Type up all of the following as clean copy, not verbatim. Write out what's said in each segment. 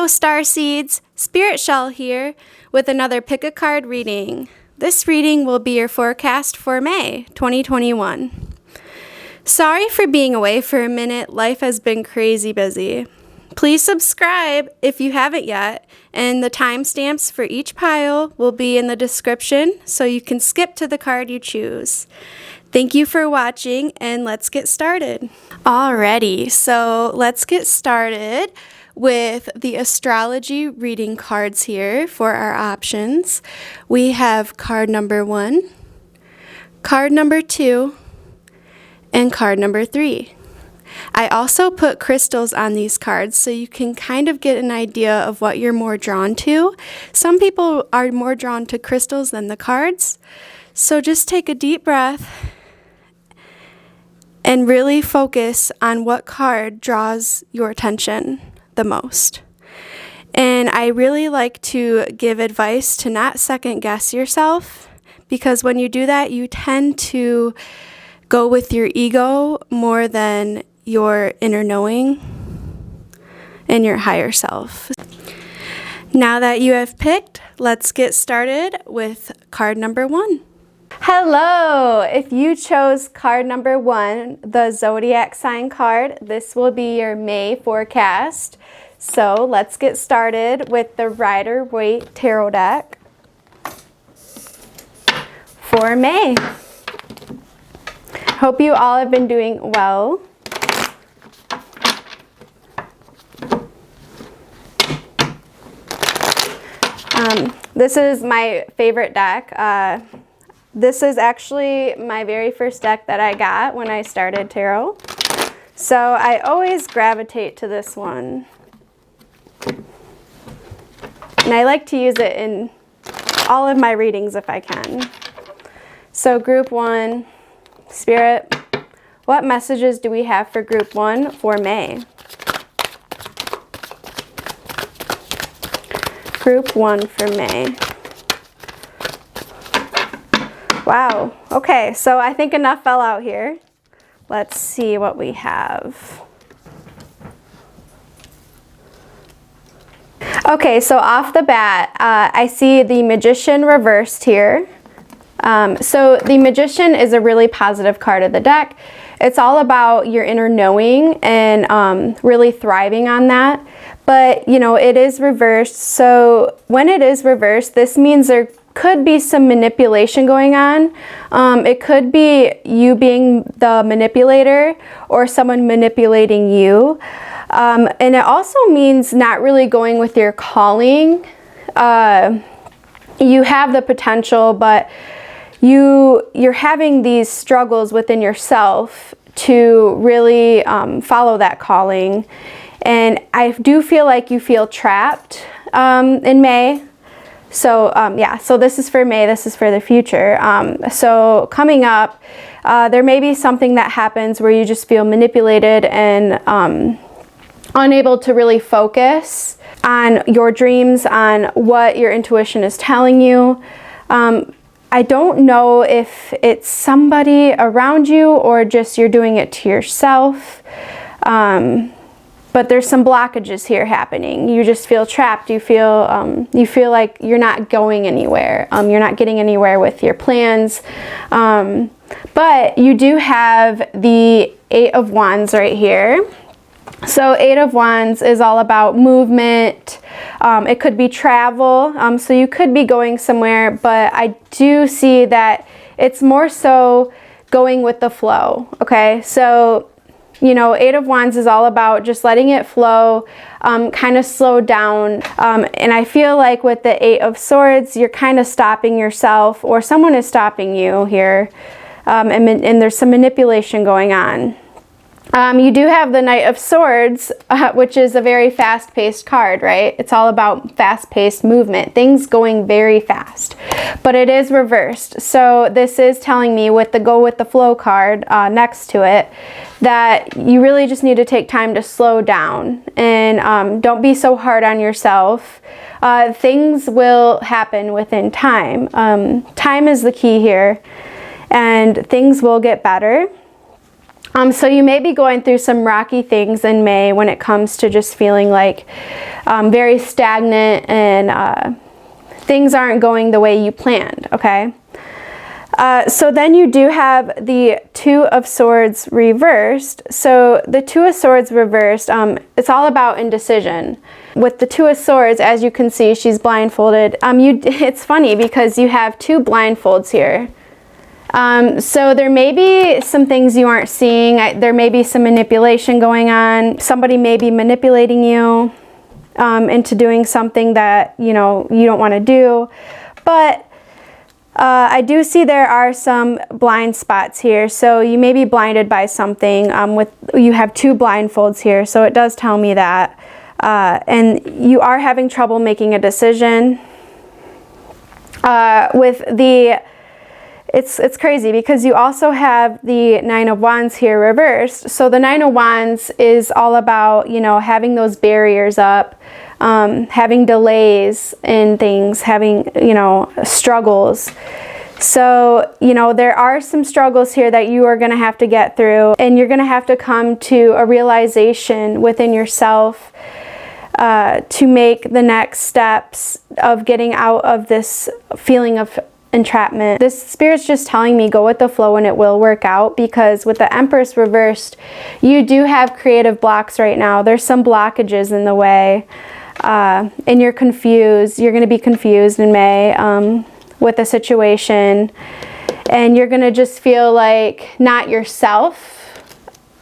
Hello, Starseeds! Spirit Shell here with another Pick a Card reading. This reading will be your forecast for May 2021. Sorry for being away for a minute. Life has been crazy busy. Please subscribe if you haven't yet, and the timestamps for each pile will be in the description so you can skip to the card you choose. Thank you for watching, and let's get started. Alrighty, so let's get started with the astrology reading cards here for our options. We have card number 1, card number 2, and card number 3. I also put crystals on these cards so you can kind of get an idea of what you're more drawn to. Some people are more drawn to crystals than the cards. So just take a deep breath and really focus on what card draws your attention the most. And I really like to give advice to not second guess yourself, because when you do that, you tend to go with your ego more than your inner knowing and your higher self. Now that you have picked, let's get started with card number 1. Hello! If you chose card number 1, the zodiac sign card, this will be your May forecast. So let's get started with the Rider-Waite Tarot deck for May. Hope you all have been doing well. This is my favorite deck. This is actually my very first deck that I got when I started tarot. So I always gravitate to this one. And I like to use it in all of my readings if I can. So group 1, Spirit, what messages do we have for group 1 for May? Group 1 for May. Wow. Okay, so I think enough fell out here. Let's see what we have. Okay, so off the bat, I see the Magician reversed here. So the Magician is a really positive card of the deck. It's all about your inner knowing and really thriving on that. But, you know, it is reversed. So when it is reversed, this means there could be some manipulation going on. It could be you being the manipulator or someone manipulating you. And it also means not really going with your calling. You have the potential, but you're having these struggles within yourself to really follow that calling. And I do feel like you feel trapped in May. So yeah, so this is for May, this is for the future. So coming up, there may be something that happens where you just feel manipulated and unable to really focus on your dreams, on what your intuition is telling you. I don't know if it's somebody around you or just you're doing it to yourself. But there's some blockages here happening. You just feel trapped. You feel like you're not going anywhere. You're not getting anywhere with your plans. But you do have the 8 of Wands right here. So 8 of Wands is all about movement. It could be travel. So you could be going somewhere, but I do see that it's more so going with the flow. Okay, so you know, 8 of Wands is all about just letting it flow, kind of slow down. And I feel like with the 8 of Swords, you're kind of stopping yourself, or someone is stopping you here. And there's some manipulation going on. You do have the Knight of Swords, which is a very fast-paced card, right? It's all about fast-paced movement, things going very fast. But it is reversed. So this is telling me with the Go With The Flow card next to it that you really just need to take time to slow down and don't be so hard on yourself. Things will happen within time. Time is the key here, and things will get better. So you may be going through some rocky things in May when it comes to just feeling like very stagnant and things aren't going the way you planned, okay? So then you do have the Two of Swords reversed. So the Two of Swords reversed, it's all about indecision. With the Two of Swords, as you can see, she's blindfolded. It's funny because you have two blindfolds here. So there may be some things you aren't seeing. There may be some manipulation going on. Somebody may be manipulating you into doing something that, you know, you don't want to do. But I do see there are some blind spots here. So you may be blinded by something. You have two blindfolds here. So it does tell me that. And you are having trouble making a decision. It's crazy because you also have the Nine of Wands here reversed. So the Nine of Wands is all about, you know, having those barriers up, having delays in things, having, you know, struggles. So, you know, there are some struggles here that you are going to have to get through, and you're going to have to come to a realization within yourself to make the next steps of getting out of this feeling of entrapment. This Spirit's just telling me go with the flow and it will work out, because with the Empress reversed, you do have creative blocks right now. There's some blockages in the way, and you're confused. You're going to be confused in May with the situation, and you're going to just feel like not yourself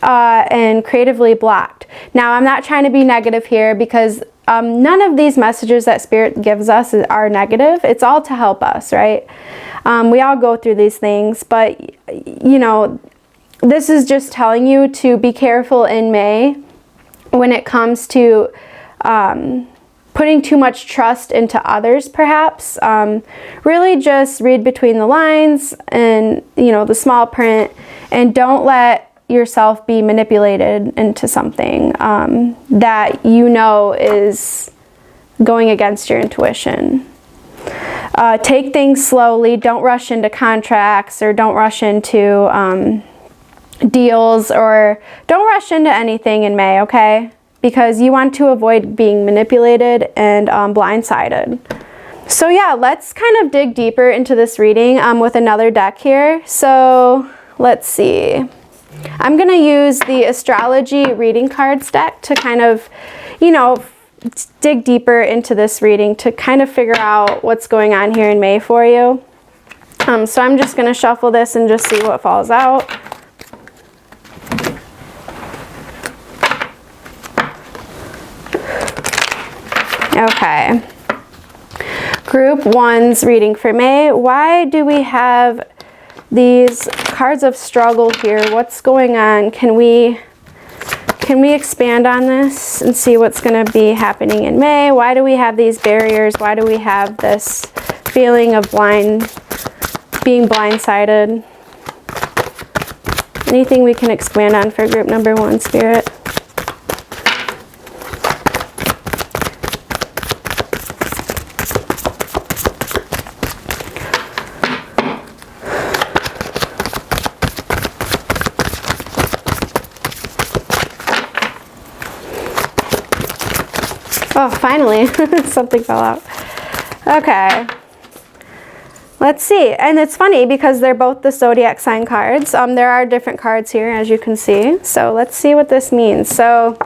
and creatively blocked. Now, I'm not trying to be negative here, because none of these messages that Spirit gives us are negative. It's all to help us, right? We all go through these things, but, you know, this is just telling you to be careful in May when it comes to putting too much trust into others, perhaps. Really just read between the lines and, you know, the small print, and don't let yourself be manipulated into something that you know is going against your intuition. Take things slowly. Don't rush into contracts, or don't rush into deals, or don't rush into anything in May, okay? Because you want to avoid being manipulated and blindsided. So yeah, let's kind of dig deeper into this reading with another deck here. So let's see. I'm going to use the Astrology Reading Cards deck to kind of, you know, dig deeper into this reading to kind of figure out what's going on here in May for you. So I'm just going to shuffle this and just see what falls out. Okay. Group 1's reading for May. Why do we have these cards of struggle here? What's going on? Can we expand on this and see what's going to be happening in May? Why do we have these barriers? Why do we have this feeling of being blindsided? Anything we can expand on for group number 1, Spirit? Oh, finally, something fell out. Okay, let's see. And it's funny because they're both the zodiac sign cards. There are different cards here, as you can see. So let's see what this means. So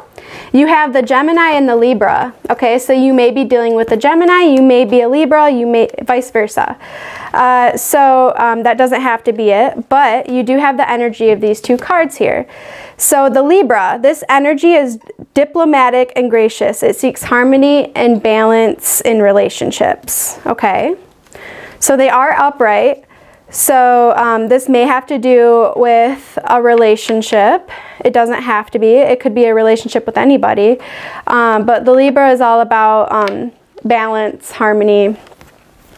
you have the Gemini and the Libra. Okay, so you may be dealing with a Gemini, you may be a Libra, you may vice versa. That doesn't have to be it, but you do have the energy of these two cards here. So the Libra, this energy is diplomatic and gracious. It seeks harmony and balance in relationships. Okay, so they are upright. So this may have to do with a relationship. It doesn't have to be. It could be a relationship with anybody. But the Libra is all about balance, harmony.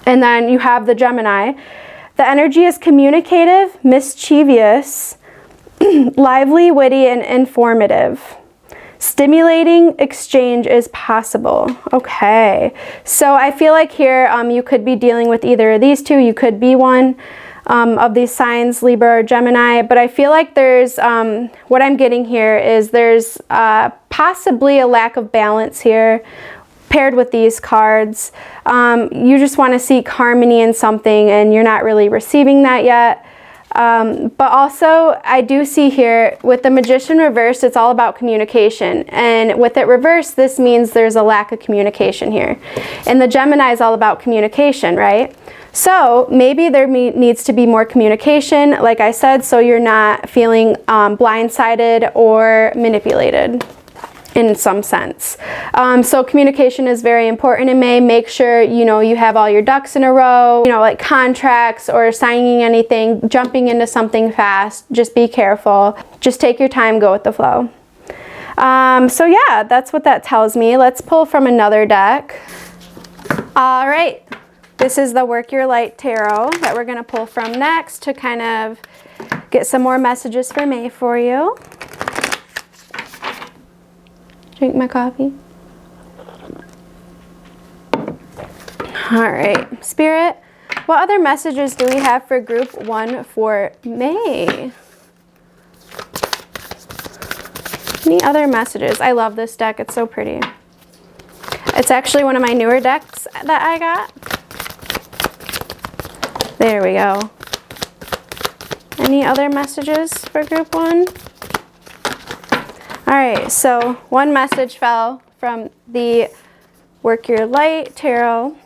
And then you have the Gemini. The energy is communicative, mischievous, lively, witty, and informative. Stimulating exchange is possible. Okay, so I feel like here you could be dealing with either of these two. You could be one. of these signs, Libra or Gemini, but I feel like there's, what I'm getting here is there's possibly a lack of balance here paired with these cards. You just want to seek harmony in something and you're not really receiving that yet. But also I do see here with the Magician reversed, it's all about communication. And with it reversed, this means there's a lack of communication here. And the Gemini is all about communication, right? So maybe there needs to be more communication, like I said, so you're not feeling blindsided or manipulated in some sense. So communication is very important in May. Make sure, you know, you have all your ducks in a row, you know, like contracts or signing anything, jumping into something fast. Just be careful. Just take your time, go with the flow. So yeah, that's what that tells me. Let's pull from another deck. All right. This is the Work Your Light Tarot that we're going to pull from next to kind of get some more messages for May for you. Drink my coffee. All right, Spirit, what other messages do we have for group 1 for May? Any other messages? I love this deck. It's so pretty. It's actually one of my newer decks that I got. There we go. Any other messages for group 1? All right, so one message fell from the Work Your Light Tarot.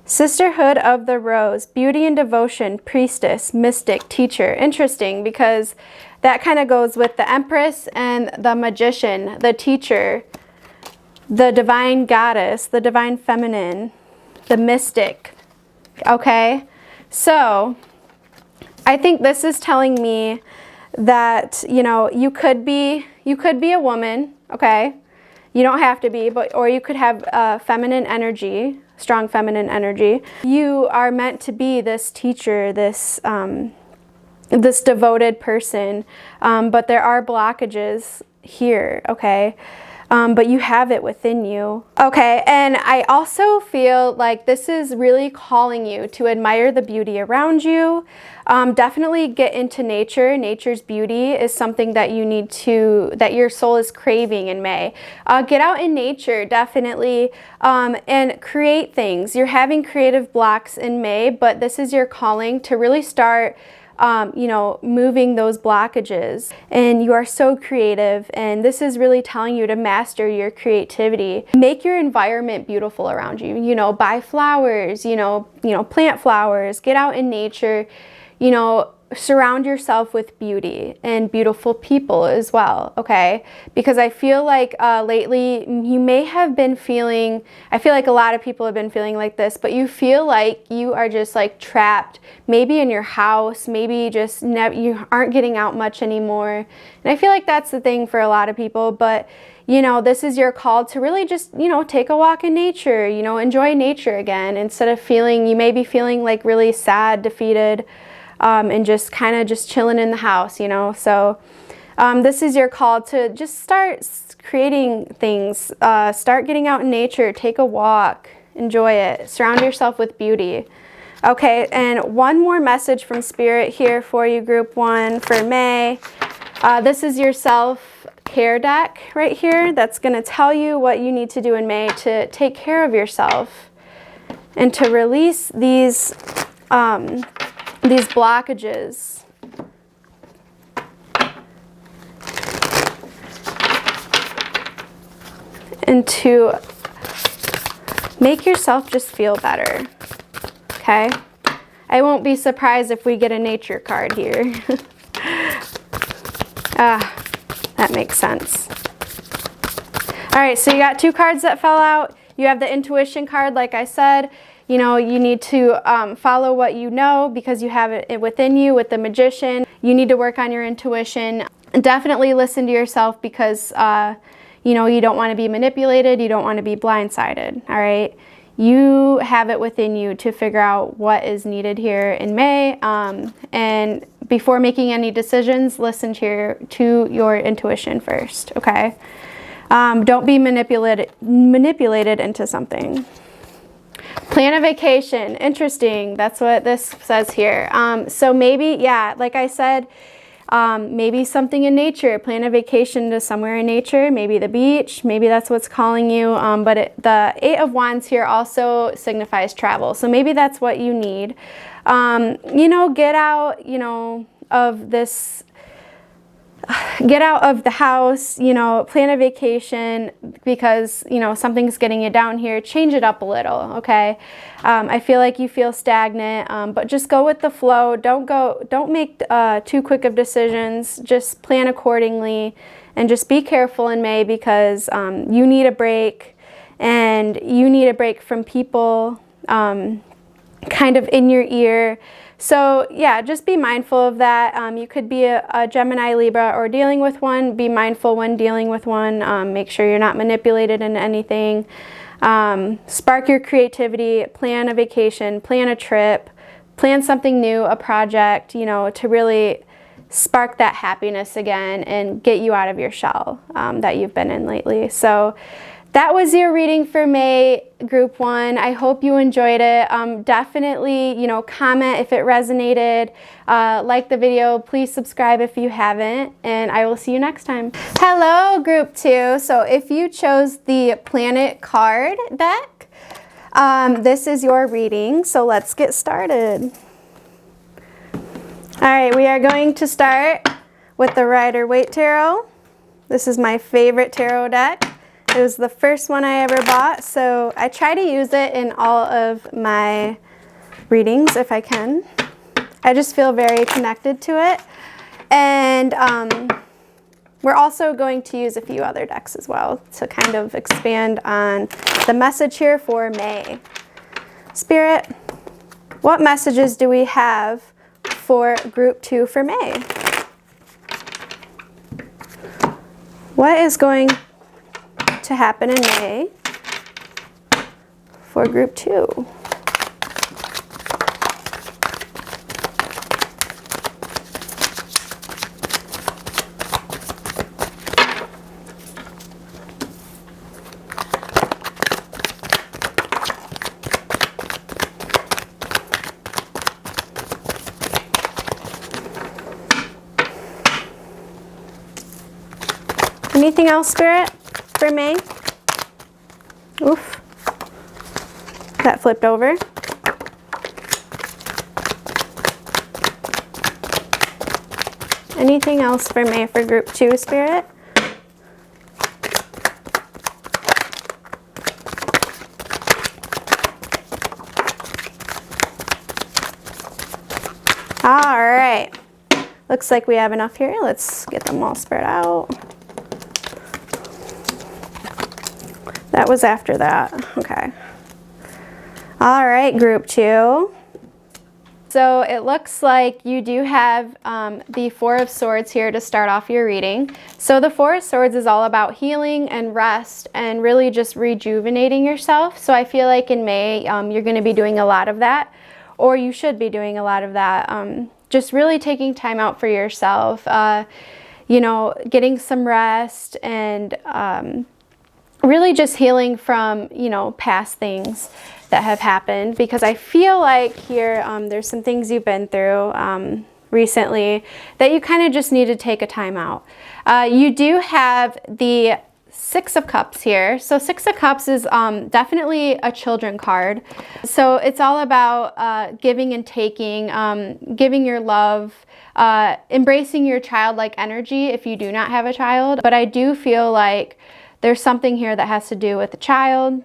Sisterhood of the Rose, beauty and devotion, priestess, mystic, teacher. Interesting, because that kind of goes with the Empress and the Magician, the teacher, the divine goddess, the divine feminine, the mystic. Okay, so I think this is telling me that, you know, you could be a woman, okay? You don't have to be, but or you could have feminine energy, strong feminine energy. You are meant to be this teacher, this this devoted person, but there are blockages here, okay? But you have it within you. Okay, and I also feel like this is really calling you to admire the beauty around you. Definitely get into nature. Nature's beauty is something that you need to, that your soul is craving in May. Get out in nature, definitely, and create things. You're having creative blocks in May, but this is your calling to really start you know, moving those blockages. And you are so creative, and this is really telling you to master your creativity. Make your environment beautiful around you. You know, buy flowers, you know, plant flowers, get out in nature, you know, surround yourself with beauty and beautiful people as well, okay? Because I feel like lately you may have been feeling, I feel like a lot of people have been feeling like this, but you feel like you are just like trapped, maybe in your house, maybe just you aren't getting out much anymore. And I feel like that's the thing for a lot of people, but you know, this is your call to really just, you know, take a walk in nature, you know, enjoy nature again, instead of feeling, you may be feeling like really sad, defeated, and just kind of just chilling in the house, you know. So this is your call to just start creating things, start getting out in nature, take a walk, enjoy it, surround yourself with beauty. Okay, and one more message from Spirit here for you, group 1 for May. This is your self-care deck right here that's going to tell you what you need to do in May to take care of yourself and to release these blockages. And to make yourself just feel better, okay? I won't be surprised if we get a nature card here. That makes sense. All right, so you got 2 cards that fell out. You have the intuition card, like I said. You know, you need to follow what you know because you have it within you with the Magician. You need to work on your intuition. Definitely listen to yourself because, you know, you don't want to be manipulated. You don't want to be blindsided, all right? You have it within you to figure out what is needed here in May. And before making any decisions, listen to your intuition first, okay? Don't be manipulated into something. Plan a vacation. Interesting. That's what this says here. So maybe, yeah, like I said, maybe something in nature. Plan a vacation to somewhere in nature, maybe the beach. Maybe that's what's calling you. But the Eight of Wands here also signifies travel. So maybe that's what you need. You know, get out, you know, of this, get out of the house, you know, plan a vacation because, you know, something's getting you down here. Change it up a little, okay? I feel like you feel stagnant, but just go with the flow. Don't make too quick of decisions. Just plan accordingly and just be careful in May because you need a break, and you need a break from people kind of in your ear. So yeah, just be mindful of that. You could be a Gemini, Libra, or dealing with one. Be mindful when dealing with one. Make sure you're not manipulated into anything. Spark your creativity, plan a vacation, plan a trip, plan something new, a project, you know, to really spark that happiness again and get you out of your shell that you've been in lately. So that was your reading for May, Group 1. I hope you enjoyed it. Definitely, you know, comment if it resonated. Like the video. Please subscribe if you haven't. And I will see you next time. Hello, Group 2. So if you chose the Planet card deck, this is your reading. So let's get started. All right, we are going to start with the Rider-Waite Tarot. This is my favorite tarot deck. It was the first one I ever bought, so I try to use it in all of my readings if I can. I just feel very connected to it. And we're also going to use a few other decks as well to kind of expand on the message here for May. Spirit, what messages do we have for Group 2 for May? What is going to happen in May for Group 2? Anything else, Spirit, for May? Oof. That flipped over. Anything else for May for Group 2, Spirit? All right. Looks like we have enough here. Let's get them all spread out. That was after that. Okay. All right, Group 2. So it looks like you do have the Four of Swords here to start off your reading. So the Four of Swords is all about healing and rest and really just rejuvenating yourself. So I feel like in May, you're going to be doing a lot of that, or you should be doing a lot of that. Just really taking time out for yourself, you know, getting some rest and really just healing from, you know, past things that have happened, because I feel like here there's some things you've been through recently that you kind of just need to take a time out. You do have the Six of Cups here. So Six of Cups is definitely a children card. So it's all about giving and taking, giving your love, embracing your childlike energy if you do not have a child. But I do feel like there's something here that has to do with the child,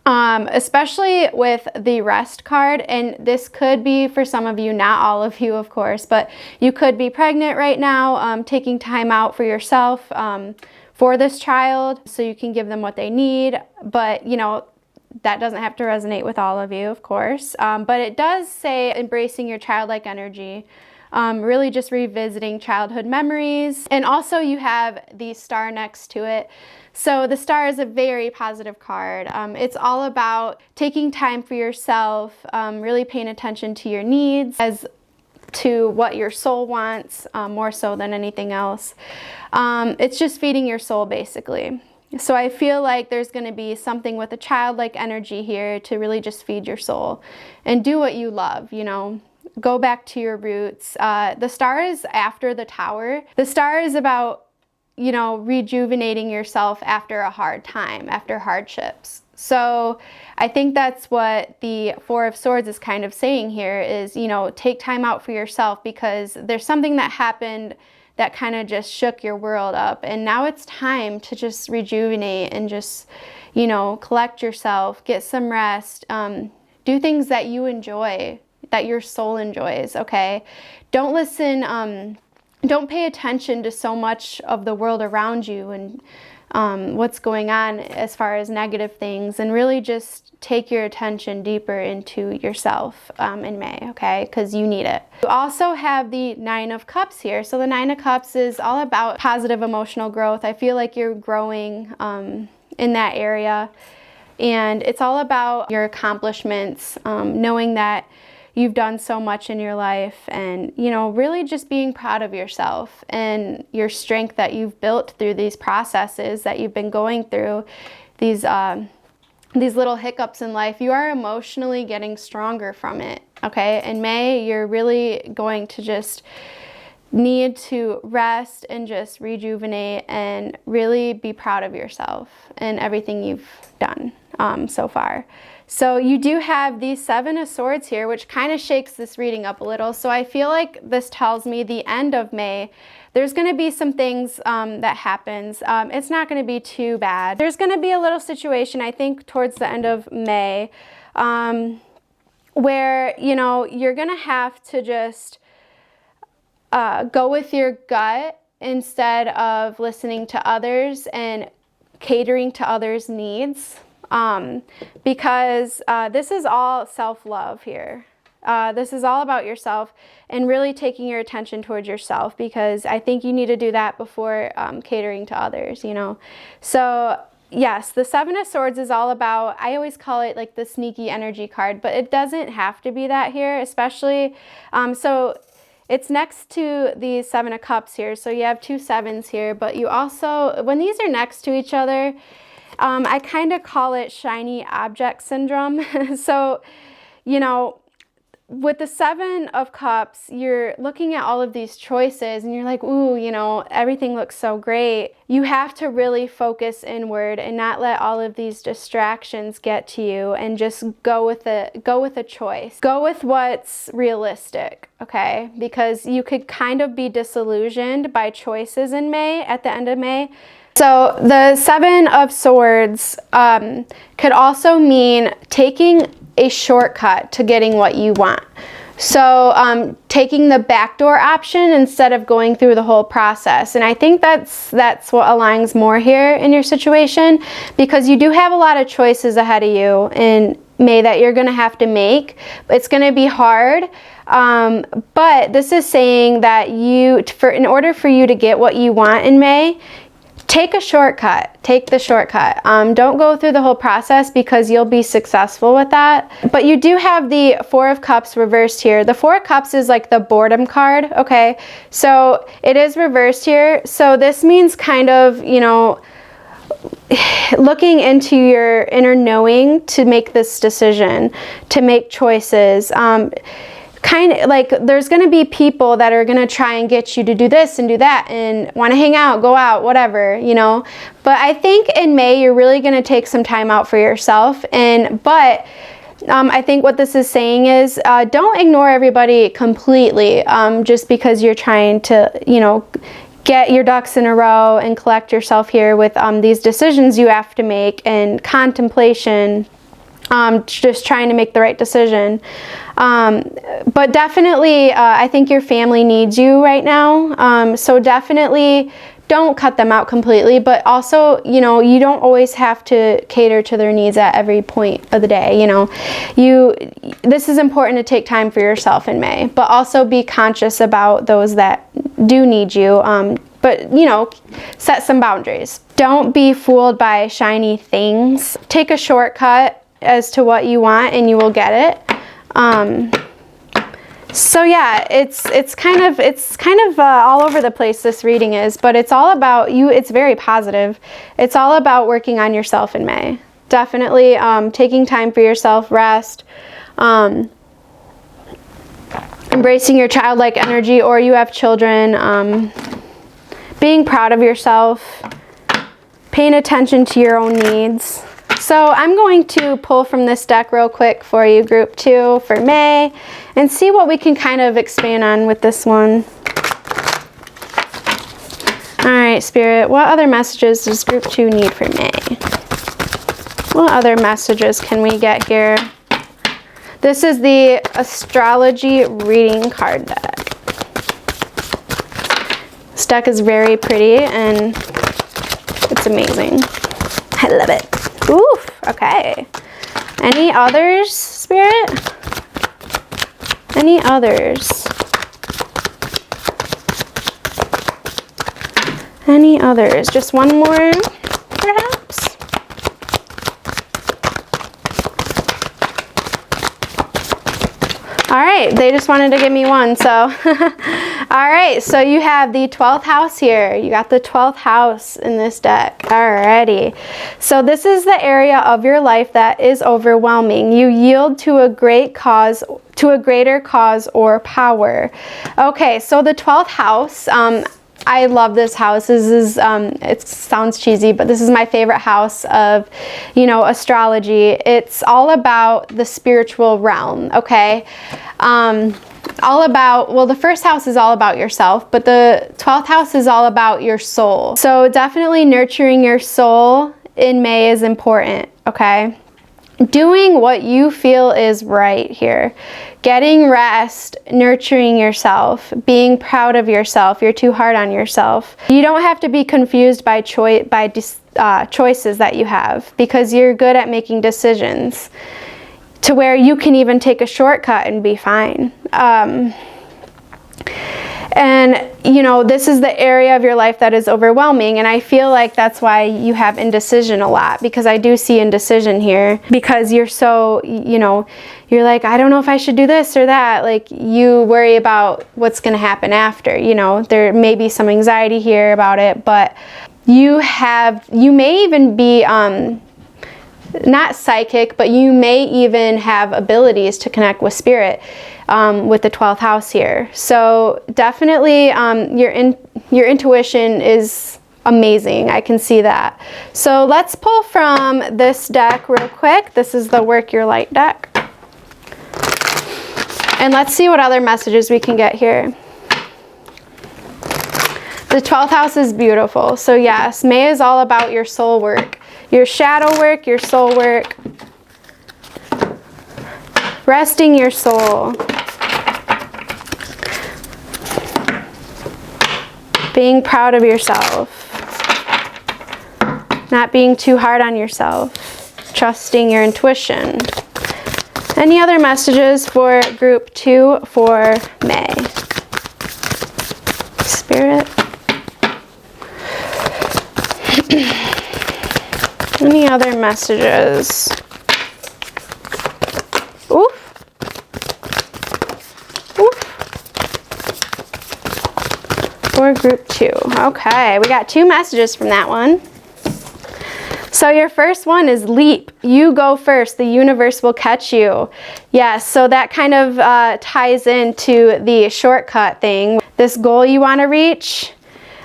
especially with the Rest card. And this could be for some of you, not all of you, of course, but you could be pregnant right now, taking time out for yourself, for this child, so you can give them what they need. But, you know, that doesn't have to resonate with all of you, of course. But it does say embracing your childlike energy. Really just revisiting childhood memories. And also you have the star next to it. So the star is a very positive card. It's all about taking time for yourself, really paying attention to your needs, as to what your soul wants, more so than anything else. It's just feeding your soul, basically. So I feel like there's going to be something with a childlike energy here to really just feed your soul and do what you love, you know. Go back to your roots. The star is after the Tower. The star is about, you know, rejuvenating yourself after a hard time, after hardships. So I think that's what the Four of Swords is kind of saying here is, you know, take time out for yourself, because there's something that happened that kind of just shook your world up. And now it's time to just rejuvenate and just, you know, collect yourself, get some rest, do things that you enjoy, that your soul enjoys, okay? Don't listen, don't pay attention to so much of the world around you and what's going on as far as negative things, and really just take your attention deeper into yourself in May, okay? Because you need it. You also have the Nine of Cups here. So the Nine of Cups is all about positive emotional growth. I feel like you're growing in that area, and it's all about your accomplishments, knowing that you've done so much in your life, and, you know, really just being proud of yourself and your strength that you've built through these processes that you've been going through, these little hiccups in life. You are emotionally getting stronger from it, okay? In May, you're really going to just need to rest and just rejuvenate and really be proud of yourself and everything you've done so far. So you do have the Seven of Swords here, which kind of shakes this reading up a little. So I feel like this tells me the end of May, there's going to be some things that happens. It's not going to be too bad. There's going to be a little situation, I think, towards the end of May where, you know, you're going to have to just go with your gut instead of listening to others and catering to others' needs. Because this is all self-love here. This is all about yourself and really taking your attention towards yourself, because I think you need to do that before catering to others, you know. So yes, the Seven of Swords is all about, I always call it like the sneaky energy card, but it doesn't have to be that here, especially, so it's next to the Seven of Cups here. So you have two sevens here, but you also, when these are next to each other, I kind of call it shiny object syndrome. So, you know, with the Seven of Cups, you're looking at all of these choices and you're like, ooh, you know, everything looks so great. You have to really focus inward and not let all of these distractions get to you, and just go with a choice. Go with what's realistic, okay? Because you could kind of be disillusioned by choices in May, at the end of May. So the Seven of Swords could also mean taking a shortcut to getting what you want. So taking the backdoor option instead of going through the whole process. And I think that's what aligns more here in your situation, because you do have a lot of choices ahead of you in May that you're going to have to make. It's going to be hard. But this is saying that in order for you to get what you want in May, take a shortcut. Take the shortcut. Don't go through the whole process, because you'll be successful with that. But you do have the Four of Cups reversed here. The Four of Cups is like the boredom card, okay? So it is reversed here. So this means kind of, you know, looking into your inner knowing to make this decision, to make choices. Kind of like there's going to be people that are going to try and get you to do this and do that and want to hang out, go out, whatever, you know. But I think in May you're really going to take some time out for yourself. But I think what this is saying is don't ignore everybody completely just because you're trying to, you know, get your ducks in a row and collect yourself here with these decisions you have to make and contemplation. Just trying to make the right decision. But definitely, I think your family needs you right now. So definitely don't cut them out completely, but also, you know, you don't always have to cater to their needs at every point of the day. You know, this is important to take time for yourself in May, but also be conscious about those that do need you. But, you know, set some boundaries. Don't be fooled by shiny things. Take a shortcut as to what you want and you will get it. So yeah, it's kind of all over the place, this reading is, but it's all about you. It's very positive. It's all about working on yourself in May. Definitely taking time for yourself, rest, embracing your childlike energy, or you have children, being proud of yourself, paying attention to your own needs. So I'm going to pull from this deck real quick for you, group 2 for May, and see what we can kind of expand on with this one. All right, Spirit, what other messages does group 2 need for May? What other messages can we get here? This is the astrology reading card deck. This deck is very pretty and it's amazing. I love it. Oof, okay. Any others, Spirit? Any others? Any others? Just one more, perhaps? All right, they just wanted to give me one, so. All right, so you have the 12th house here. You got the 12th house in this deck. Alrighty. So this is the area of your life that is overwhelming. You yield to a great cause, to a greater cause or power. Okay, so the 12th house, I love this house. This is, it sounds cheesy, but this is my favorite house of, astrology. It's all about the spiritual realm, okay? All about, well, the first house is all about yourself, but the 12th house is all about your soul. So definitely nurturing your soul in May is important, okay? Doing what you feel is right here. Getting rest, nurturing yourself, being proud of yourself. You're too hard on yourself. You don't have to be confused by choices that you have, because you're good at making decisions to where you can even take a shortcut and be fine. And this is the area of your life that is overwhelming, and I feel like that's why you have indecision a lot, because I do see indecision here, because you're so, you're like, I don't know if I should do this or that. Like, you worry about what's going to happen after, there may be some anxiety here about it, but you may even be, not psychic, but you may even have abilities to connect with spirit with the 12th house here. So definitely your intuition is amazing. I can see that. So let's pull from this deck real quick. This is the Work Your Light deck. And let's see what other messages we can get here. The 12th house is beautiful. So yes, May is all about your soul work. Your shadow work, your soul work, resting your soul, being proud of yourself, not being too hard on yourself, trusting your intuition. Any other messages for group 2 for May? Spirit? Any other messages? Oof. Oof. For group 2. Okay, we got 2 messages from that one. So your first one is leap. You go first. The universe will catch you. Yes, so that kind of ties into the shortcut thing. This goal you want to reach,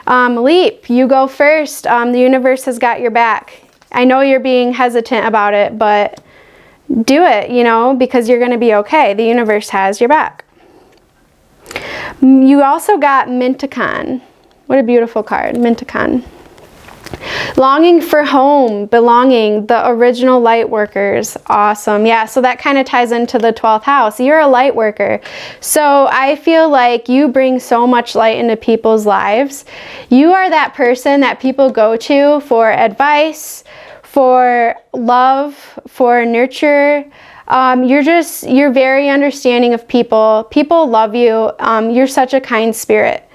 leap. You go first. The universe has got your back. I know you're being hesitant about it, but do it, because you're going to be okay. The universe has your back. You also got Minticon. What a beautiful card, Minticon. Longing for home, belonging, the original light workers. Awesome. Yeah, so that kind of ties into the 12th house. You're a light worker. So I feel like you bring so much light into people's lives. You are that person that people go to for advice, for love, for nurture. You're very understanding of people. People love you. You're such a kind spirit.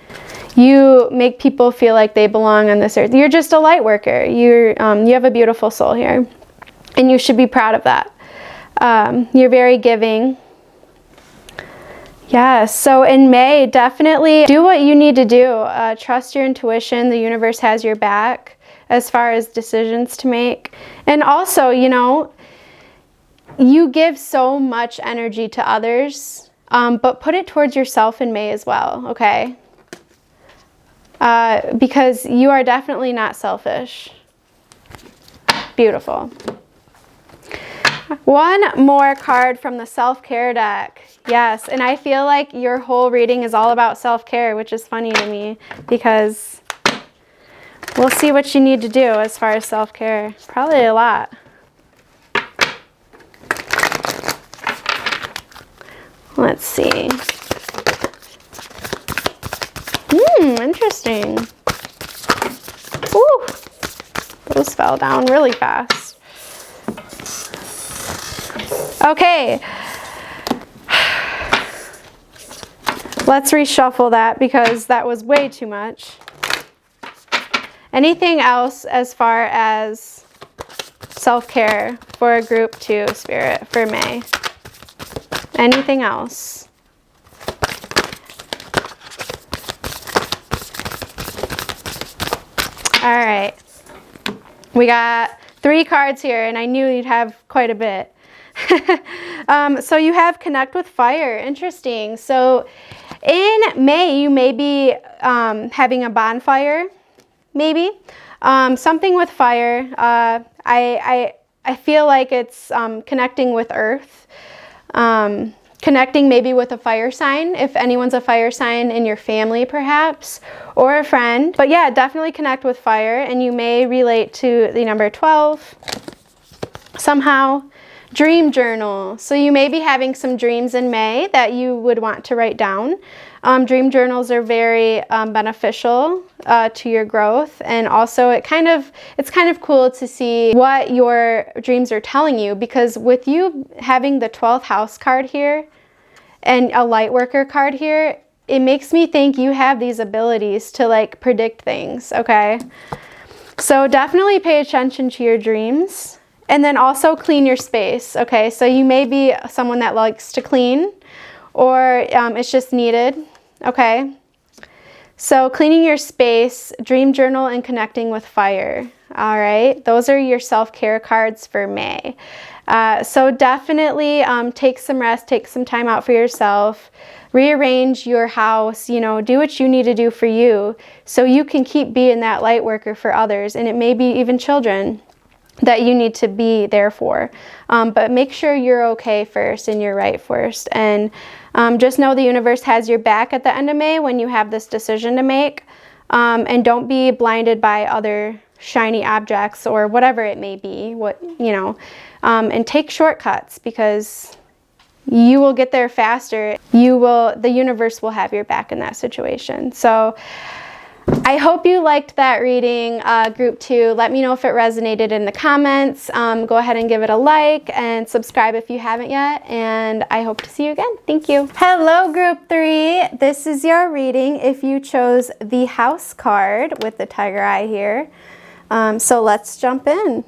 You make people feel like they belong on this earth. You're just a light worker. You have a beautiful soul here, and you should be proud of that. You're very giving. Yes, so in May, definitely do what you need to do. Trust your intuition. The universe has your back as far as decisions to make. And also, you know, you give so much energy to others, but put it towards yourself in May as well, okay? Because you are definitely not selfish. Beautiful. One more card from the self-care deck. Yes, and I feel like your whole reading is all about self-care, which is funny to me because we'll see what you need to do as far as self-care. Probably a lot. Let's see. Interesting. Ooh, those fell down really fast. Okay. Let's reshuffle that because that was way too much. Anything else as far as self-care for group 2, Spirit, for May? Anything else? All right. We got 3 cards here, and I knew you'd have quite a bit. So you have connect with fire. Interesting. So in May, you may be having a bonfire, maybe. Something with fire. I feel like it's connecting with earth. Connecting maybe with a fire sign, if anyone's a fire sign in your family perhaps, or a friend. But yeah, definitely connect with fire, and you may relate to the number 12 somehow. Dream journal. So you may be having some dreams in May that you would want to write down. Dream journals are very beneficial to your growth, and also it's kind of cool to see what your dreams are telling you, because with you having the 12th house card here and a light worker card here, it makes me think you have these abilities to like predict things, okay? So definitely pay attention to your dreams. And then also clean your space, okay? So you may be someone that likes to clean, or it's just needed, okay? So cleaning your space, dream journal, and connecting with fire, all right? Those are your self-care cards for May. So definitely take some rest, take some time out for yourself, rearrange your house, you know, do what you need to do for you so you can keep being that light worker for others, and it may be even children that you need to be there for. But make sure you're okay first and you're right first. And just know the universe has your back at the end of May when you have this decision to make. And don't be blinded by other shiny objects or whatever it may be, and take shortcuts, because you will get there faster. The universe will have your back in that situation. So I hope you liked that reading, group 2. Let me know if it resonated in the comments. Go ahead and give it a like and subscribe if you haven't yet. And I hope to see you again. Thank you. Hello, group 3. This is your reading if you chose the house card with the tiger eye here. So let's jump in.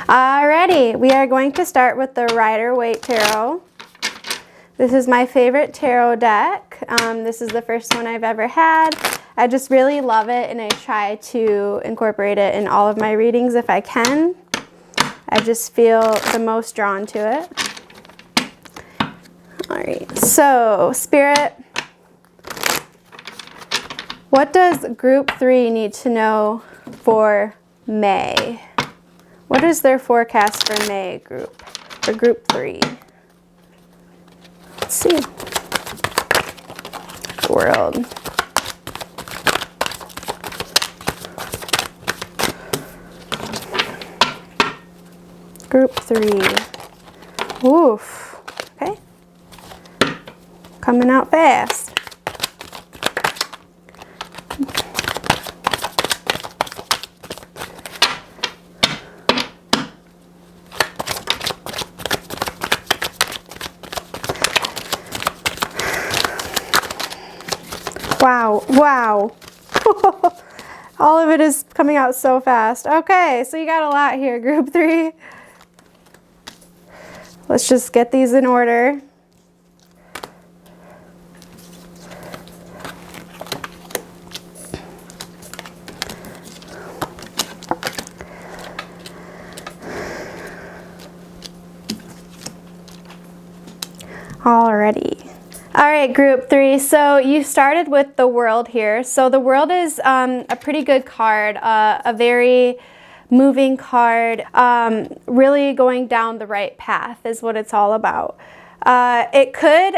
Alrighty, we are going to start with the Rider-Waite Tarot. This is my favorite tarot deck. This is the first one I've ever had. I just really love it, and I try to incorporate it in all of my readings if I can. I just feel the most drawn to it. All right, so Spirit, what does group 3 need to know for May? What is their forecast for May, for group 3? Let's see. World. Group 3. Oof. Okay. Coming out fast. Wow, wow. All of it is coming out so fast. Okay, so you got a lot here, group 3. let's just get these in order. Alrighty. All right, group 3. So you started with the World here. So the World is a pretty good card, a very moving card, really going down the right path is what it's all about. It could,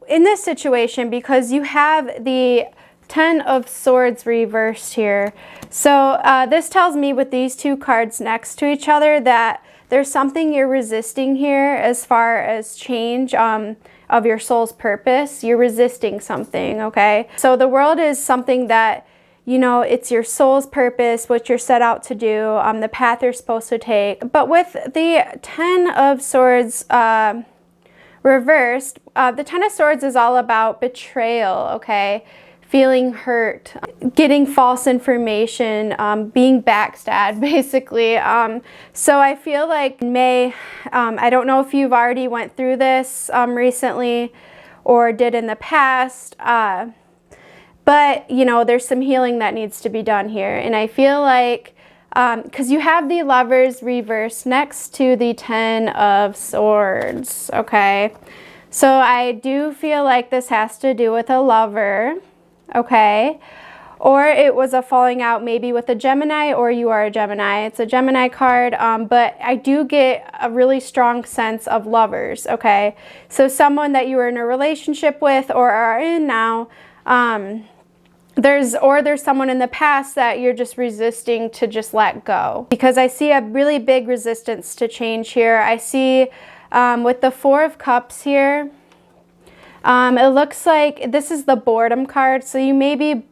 in this situation, because you have the 10 of Swords reversed here. So this tells me with these two cards next to each other that there's something you're resisting here as far as change of your soul's purpose. You're resisting something, okay? So the World is something that, you know, it's your soul's purpose, what you're set out to do, the path you're supposed to take. But with the 10 of Swords reversed, the 10 of Swords is all about betrayal, okay? Feeling hurt, getting false information, being backstabbed, basically. So I feel like May, I don't know if you've already went through this recently or did in the past, but you know, there's some healing that needs to be done here. And I feel like, because you have the Lovers reversed next to the 10 of Swords, okay? So I do feel like this has to do with a lover. Okay, or it was a falling out maybe with a Gemini, or you are a Gemini. It's a Gemini card, but I do get a really strong sense of lovers, okay? So someone that you were in a relationship with or are in now, there's someone in the past that you're just resisting to just let go. Because I see a really big resistance to change here. I see with the 4 of Cups here, it looks like this is the boredom card, so you may be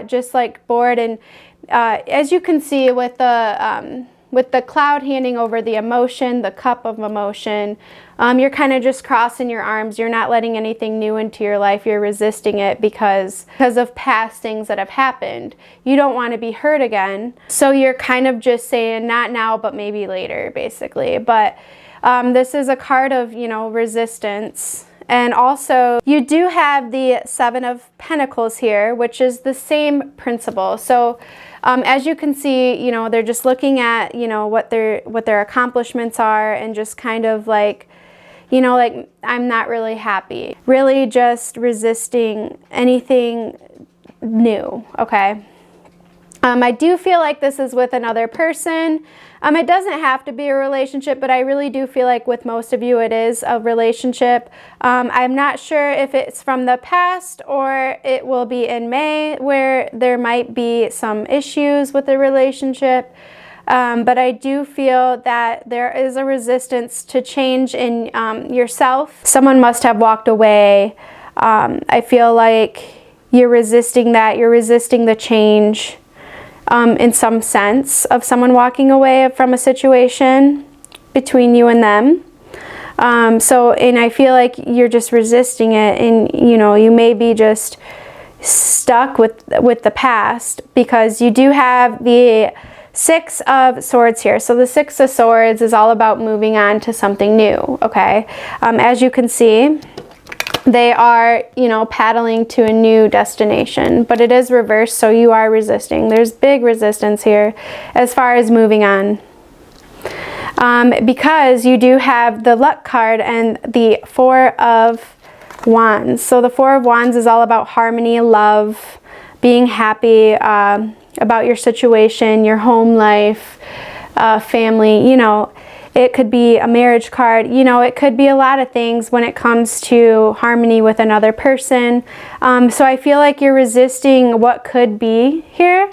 just like bored, and as you can see with the cloud handing over the emotion, the cup of emotion, you're kind of just crossing your arms. You're not letting anything new into your life. You're resisting it because of past things that have happened. You don't want to be hurt again, so you're kind of just saying not now but maybe later, basically. But this is a card of, you know, resistance. And also, you do have the 7 of Pentacles here, which is the same principle. So, as you can see, you know, they're just looking at, you know, what their accomplishments are, and just kind of like, you know, like, I'm not really happy. Really just resisting anything new, okay? I do feel like this is with another person. It doesn't have to be a relationship, but I really do feel like with most of you it is a relationship. I'm not sure if it's from the past or it will be in May where there might be some issues with the relationship. But I do feel that there is a resistance to change in yourself. Someone must have walked away. I feel like you're resisting that. You're resisting the change. In some sense of someone walking away from a situation between you and them. And I feel like you're just resisting it, and you know, you may be just stuck with the past, because you do have the 6 of Swords here. So the 6 of Swords is all about moving on to something new, okay? As you can see, they are, you know, paddling to a new destination, but it is reversed, so you are resisting. There's big resistance here as far as moving on. Because you do have the Luck card and the 4 of Wands. So the 4 of Wands is all about harmony, love, being happy about your situation, your home life, family, you know. It could be a marriage card, you know, it could be a lot of things when it comes to harmony with another person. So I feel like you're resisting what could be here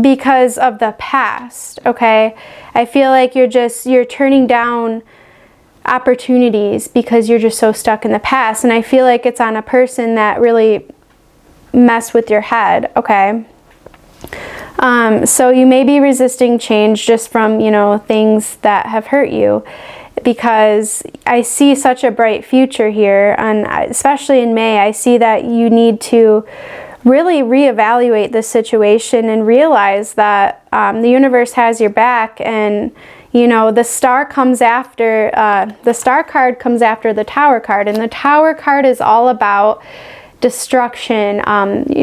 because of the past, okay? I feel like you're turning down opportunities because you're just so stuck in the past. And I feel like it's on a person that really messed with your head, okay? So you may be resisting change just from, you know, things that have hurt you, because I see such a bright future here, and especially in May, I see that you need to really reevaluate this situation and realize that the universe has your back, and You know, the star comes after, the star card comes after the Tower card, and the Tower card is all about destruction,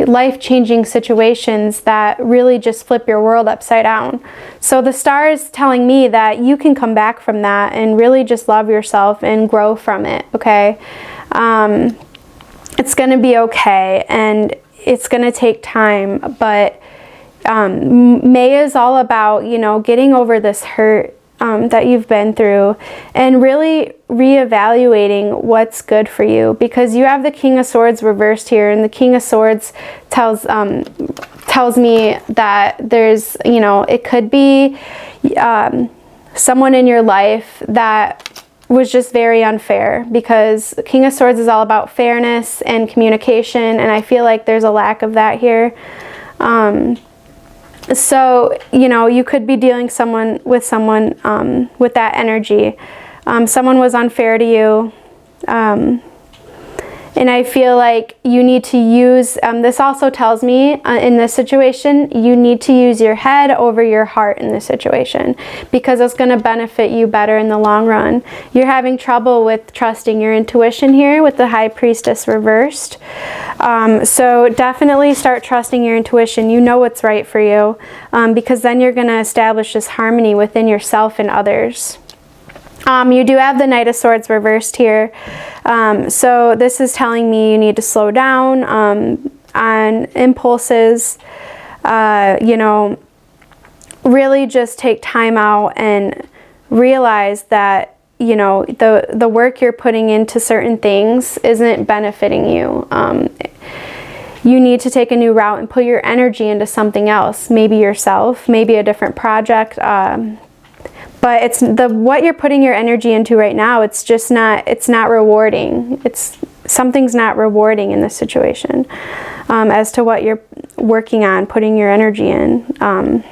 life-changing situations that really just flip your world upside down. So the star is telling me that you can come back from that and really just love yourself and grow from it, okay? It's going to be okay, and it's going to take time, but May is all about, you know, getting over this hurt that you've been through and really reevaluating what's good for you, because you have the King of Swords reversed here, and the King of Swords tells me that there's, you know, it could be someone in your life that was just very unfair, because King of Swords is all about fairness and communication, and I feel like there's a lack of that here. So, you know, you could be dealing with someone with that energy. Someone was unfair to you. And I feel like you need to use, this also tells me in this situation, you need to use your head over your heart in this situation, because it's going to benefit you better in the long run. You're having trouble with trusting your intuition here with the High Priestess reversed. So definitely start trusting your intuition. You know what's right for you, because then you're going to establish this harmony within yourself and others. You do have the Knight of Swords reversed here. So this is telling me you need to slow down on impulses. You know, really just take time out and realize that, you know, the work you're putting into certain things isn't benefiting you. You need to take a new route and put your energy into something else. Maybe yourself, maybe a different project. But it's what you're putting your energy into right now, it's just not, it's not rewarding. Something's not rewarding in this situation as to what you're working on, putting your energy in.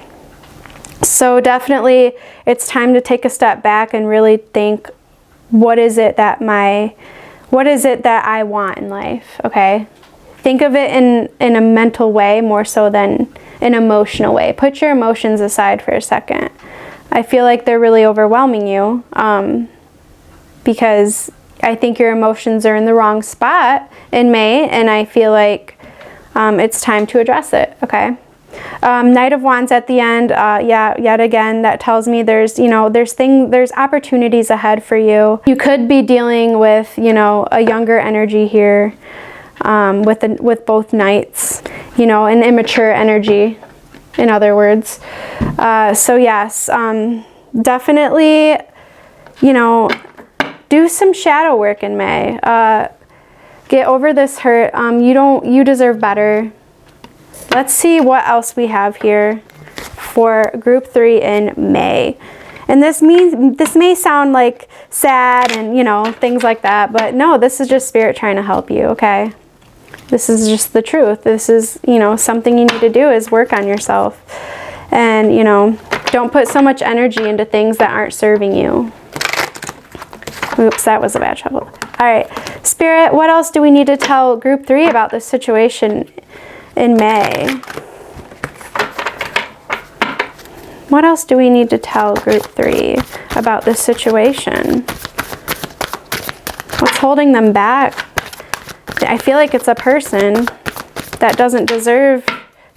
So definitely it's time to take a step back and really think, what is it that I want in life, okay? Think of it in a mental way more so than an emotional way. Put your emotions aside for a second. I feel like they're really overwhelming you because I think your emotions are in the wrong spot in May, and I feel like it's time to address it, okay? Knight of Wands at the end, yet again, that tells me there's, you know, there's opportunities ahead for you. You could be dealing with, you know, a younger energy here with both Knights, you know, an immature energy, in other words. So yes, definitely, you know, do some shadow work in May. Get over this hurt. You deserve better. Let's see what else we have here for group 3 in May. And this may sound like sad and, you know, things like that, but no, this is just Spirit trying to help you, okay? This is just the truth. This is, you know, something you need to do is work on yourself. And, you know, don't put so much energy into things that aren't serving you. Oops, that was a bad shuffle. All right, Spirit, what else do we need to tell group 3 about this situation in May? What else do we need to tell group 3 about this situation? What's holding them back? I feel like it's a person that doesn't deserve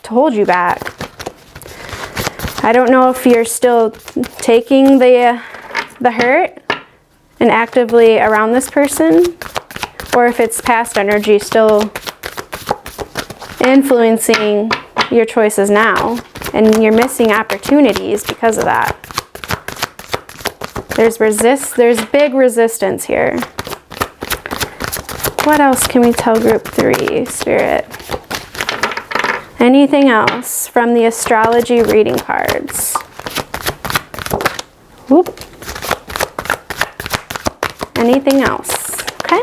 to hold you back. I don't know if you're still taking the hurt and actively around this person, or if it's past energy still influencing your choices now, and you're missing opportunities because of that. There's big resistance here. What else can we tell group 3, Spirit? Anything else from the astrology reading cards? Whoop. Anything else? Okay.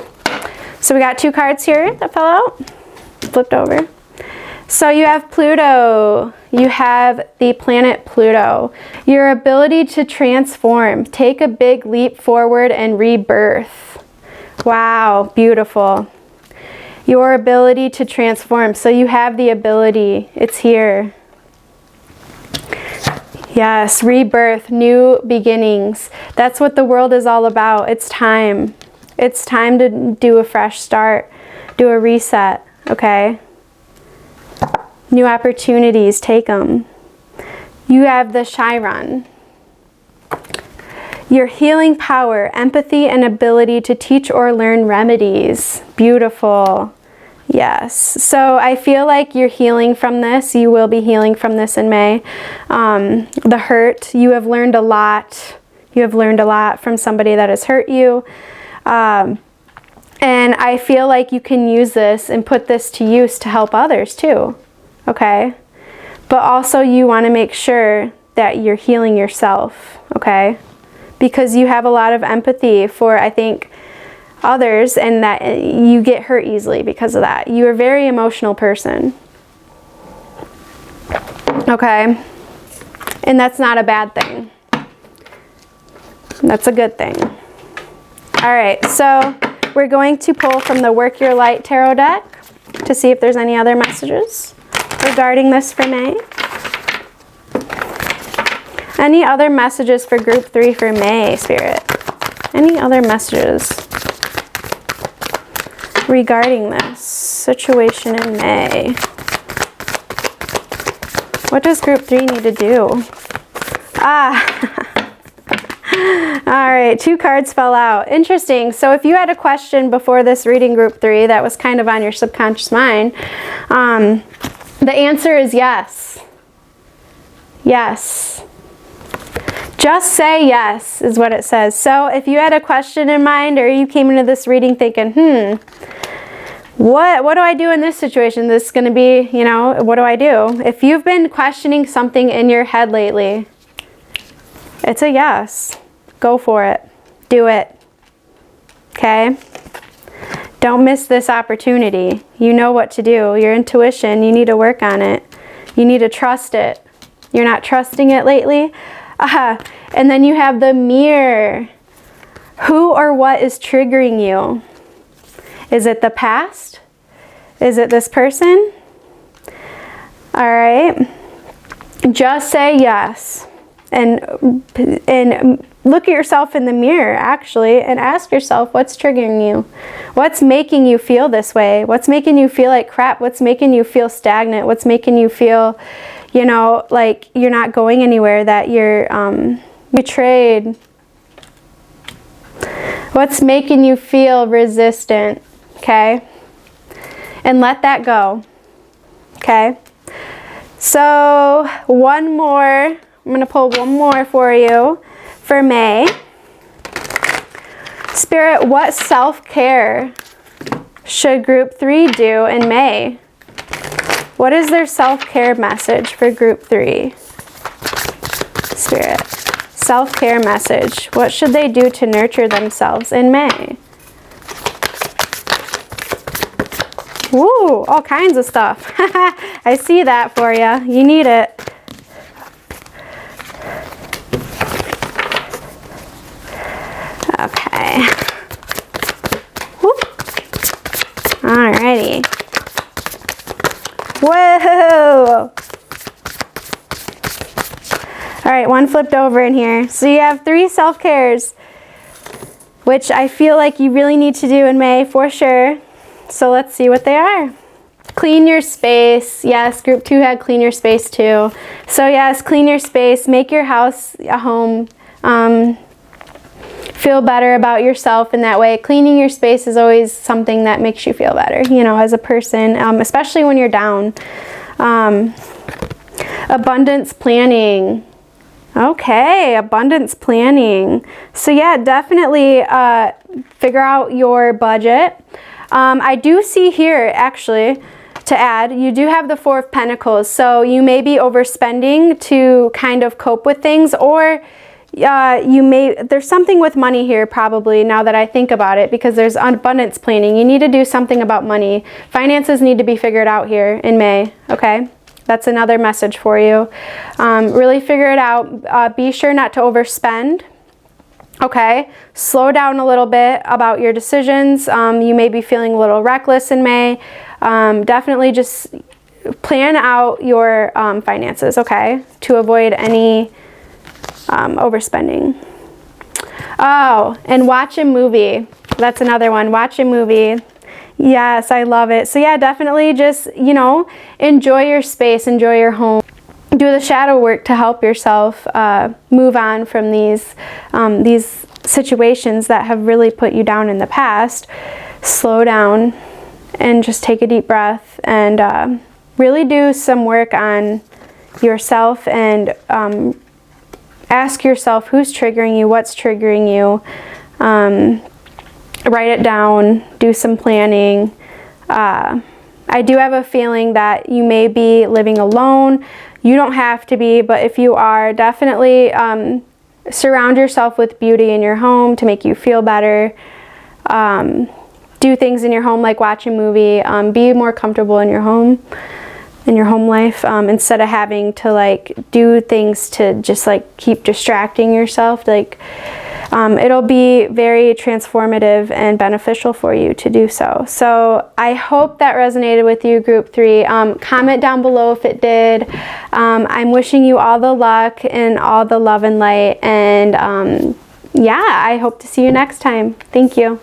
So we got 2 cards here that fell out. Flipped over. So you have Pluto. You have the planet Pluto. Your ability to transform. Take a big leap forward and rebirth. Wow, beautiful. Your ability to transform. So you have the ability. It's here. Yes, rebirth, new beginnings. That's what the world is all about. It's time. It's time to do a fresh start, do a reset, okay? New opportunities, take them. You have the Chiron. Your healing power, empathy, and ability to teach or learn remedies. Beautiful. Yes. So I feel like you're healing from this. You will be healing from this in May. The hurt, you have learned a lot. You have learned a lot from somebody that has hurt you. And I feel like you can use this and put this to use to help others too. Okay? But also you want to make sure that you're healing yourself. Okay? Because you have a lot of empathy for, I think, others, and that you get hurt easily because of that. You're a very emotional person. Okay? And that's not a bad thing. That's a good thing. All right, so we're going to pull from the Work Your Light Tarot deck to see if there's any other messages regarding this for May. Any other messages for Group 3 for May, Spirit? Any other messages regarding this situation in May? What does Group 3 need to do? All right, 2 cards fell out. Interesting. So if you had a question before this reading, Group 3, that was kind of on your subconscious mind, the answer is yes. Yes. Just say yes is what it says. So if you had a question in mind, or you came into this reading thinking, what do I do in this situation? This is going to be, you know, what do I do? If you've been questioning something in your head lately, it's a yes. Go for it. Do it. Okay? Don't miss this opportunity. You know what to do. Your intuition, you need to work on it. You need to trust it. You're not trusting it lately? And then you have the Mirror. Who or what is triggering you? Is it the past? Is it this person? All right. Just say yes. And look at yourself in the mirror, actually, and ask yourself, what's triggering you? What's making you feel this way? What's making you feel like crap? What's making you feel stagnant? What's making you feel, you know, like you're not going anywhere, that you're betrayed? What's making you feel resistant? Okay? And let that go. Okay? So, one more. I'm going to pull one more for you for May. Spirit, what self-care should Group 3 do in May? What is their self-care message for Group 3? Spirit, self-care message. What should they do to nurture themselves in May? Woo, all kinds of stuff. I see that for you. You need it. Okay. Woo. Alrighty. Whoa! Alright, one flipped over in here. So you have 3 self-cares, which I feel like you really need to do in May for sure. So let's see what they are. Clean your space. Yes, Group 2 had clean your space too. So yes, clean your space. Make your house a home. Feel better about yourself in that way. Cleaning your space is always something that makes you feel better, you know, as a person, especially when you're down. Abundance planning. Okay, abundance planning. So yeah, definitely figure out your budget. I do see here, actually, to add, you do have the 4 of Pentacles. So you may be overspending to kind of cope with things, or there's something with money here probably, now that I think about it, because there's abundance planning. You need to do something about money. Finances need to be figured out here in May, okay? That's another message for you. Really figure it out. Be sure not to overspend. Okay, slow down a little bit about your decisions. You may be feeling a little reckless in May. Definitely just plan out your finances, okay, to avoid any overspending. Oh, and watch a movie. That's another one. Watch a movie. Yes, I love it. So yeah, definitely just, you know, enjoy your space, enjoy your home. Do the shadow work to help yourself move on from these situations that have really put you down in the past. Slow down and just take a deep breath and really do some work on yourself and ask yourself who's triggering you, what's triggering you. Write it down, do some planning. I do have a feeling that you may be living alone. You don't have to be, but if you are, definitely surround yourself with beauty in your home to make you feel better. Do things in your home like watch a movie. Be more comfortable in your home life, instead of having to like do things to just like keep distracting yourself. Like it'll be very transformative and beneficial for you to do so. So I hope that resonated with you, group 3. Comment down below if it did. I'm wishing you all the luck and all the love and light, and yeah, I hope to see you next time. Thank you.